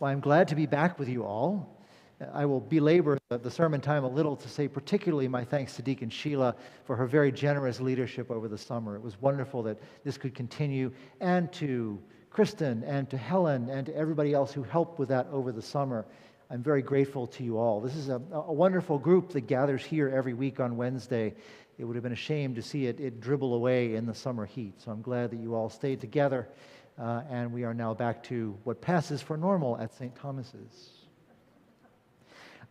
Well, I'm glad to be back with you all. I will belabor the sermon time a little to say particularly my thanks to Deacon Sheila for her very generous leadership over the summer. It was wonderful that this could continue, and to Kristen and to Helen and to everybody else who helped with that over the summer. I'm very grateful to you all. This is a wonderful group that gathers here every week on Wednesday. It would have been a shame to see it dribble away in the summer heat. So I'm glad that you all stayed together, and we are now back to what passes for normal at St. Thomas's.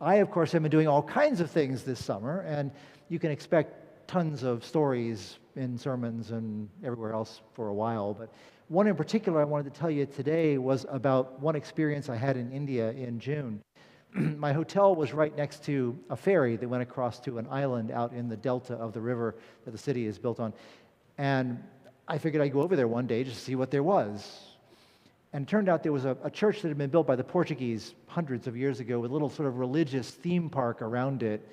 I, of course, have been doing all kinds of things this summer, and you can expect tons of stories in sermons and everywhere else for a while. But one in particular I wanted to tell you today was about one experience I had in India in June. My hotel was right next to a ferry that went across to an island out in the delta of the river that the city is built on. And I figured I'd go over there one day just to see what there was. And it turned out there was a church that had been built by the Portuguese hundreds of years ago with a little sort of religious theme park around it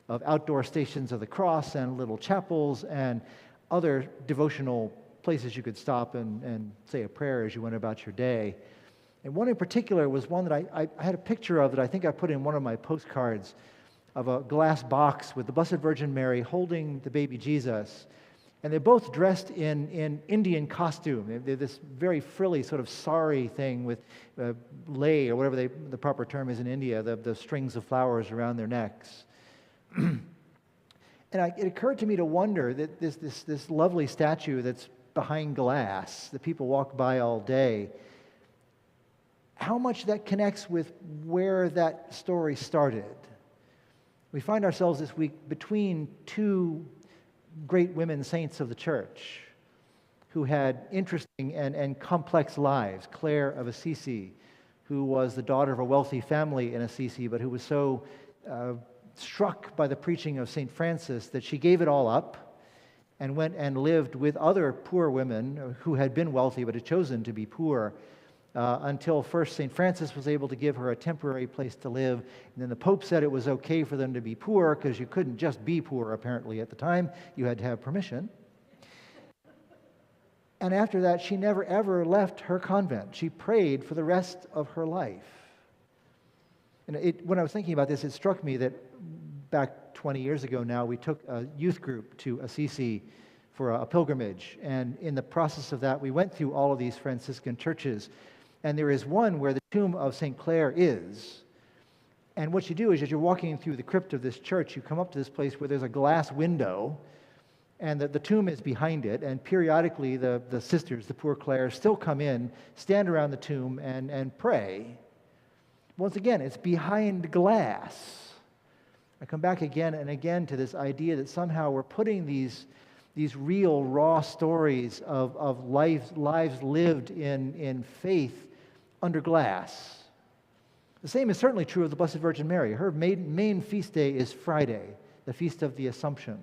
of outdoor stations of the cross and little chapels and other devotional places you could stop and say a prayer as you went about your day. And one in particular was one that I had a picture of that I think I put in one of my postcards of a glass box with the Blessed Virgin Mary holding the baby Jesus. And they're both dressed in Indian costume. They're this very frilly sort of sari thing with lei, or whatever the proper term is in India, the strings of flowers around their necks. And it occurred to me to wonder that this lovely statue that's behind glass that people walk by all day, how much that connects with where that story started. We find ourselves this week between two great women saints of the church who had interesting and complex lives. Clare of Assisi, who was the daughter of a wealthy family in Assisi, but who was so struck by the preaching of St. Francis that she gave it all up and went and lived with other poor women who had been wealthy but had chosen to be poor until first St. Francis was able to give her a temporary place to live, and then the Pope said it was okay for them to be poor because you couldn't just be poor apparently at the time, you had to have permission. And after that, she never ever left her convent. She prayed for the rest of her life. And when I was thinking about this, it struck me that back 20 years ago now, we took a youth group to Assisi for a pilgrimage. And in the process of that, we went through all of these Franciscan churches. And there is one where the tomb of St. Clare is. And what you do is, as you're walking through the crypt of this church, you come up to this place where there's a glass window, and the tomb is behind it. And periodically, the sisters, the poor Clares, still come in, stand around the tomb, and pray. Once again, it's behind glass. I come back again and again to this idea that somehow we're putting these real, raw stories of lives lived in faith under glass. The same is certainly true of the Blessed Virgin Mary. Her main feast day is Friday, the Feast of the Assumption.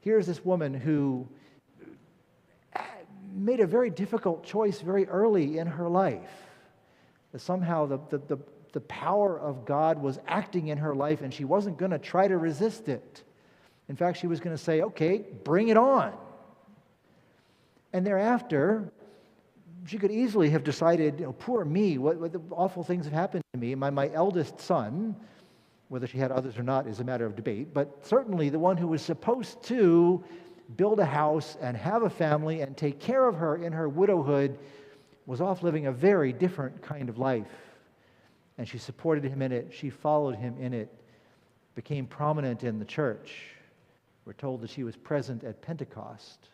Here's this woman who made a very difficult choice very early in her life. That somehow the power of God was acting in her life, and she wasn't going to try to resist it. In fact, she was going to say, okay, bring it on. And thereafter, she could easily have decided, poor me, what awful things have happened to me. My eldest son, whether she had others or not is a matter of debate, but certainly the one who was supposed to build a house and have a family and take care of her in her widowhood was off living a very different kind of life. And she supported him in it. She followed him in it, became prominent in the church. We're told that she was present at Pentecost.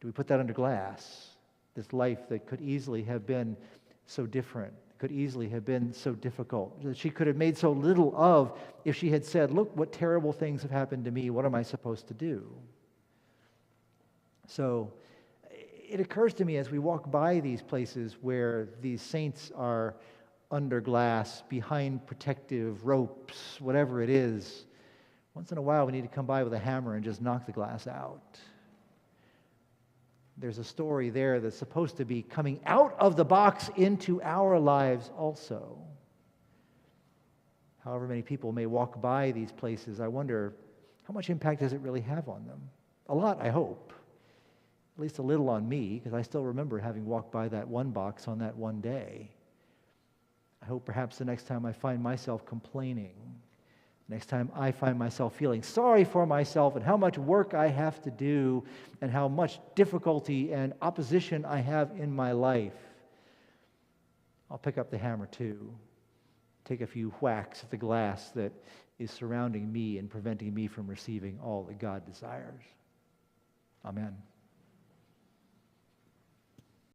Do we put that under glass? This life that could easily have been so different, could easily have been so difficult, that she could have made so little of if she had said, look what terrible things have happened to me, what am I supposed to do? So it occurs to me as we walk by these places where these saints are under glass, behind protective ropes, whatever it is, once in a while we need to come by with a hammer and just knock the glass out. There's a story there that's supposed to be coming out of the box into our lives also. However many people may walk by these places, I wonder how much impact does it really have on them? A lot, I hope. at least a little on me, because I still remember having walked by that one box on that one day. I hope perhaps the next time I find myself complaining, next time I find myself feeling sorry for myself and how much work I have to do and how much difficulty and opposition I have in my life, I'll pick up the hammer too, take a few whacks at the glass that is surrounding me and preventing me from receiving all that God desires. Amen.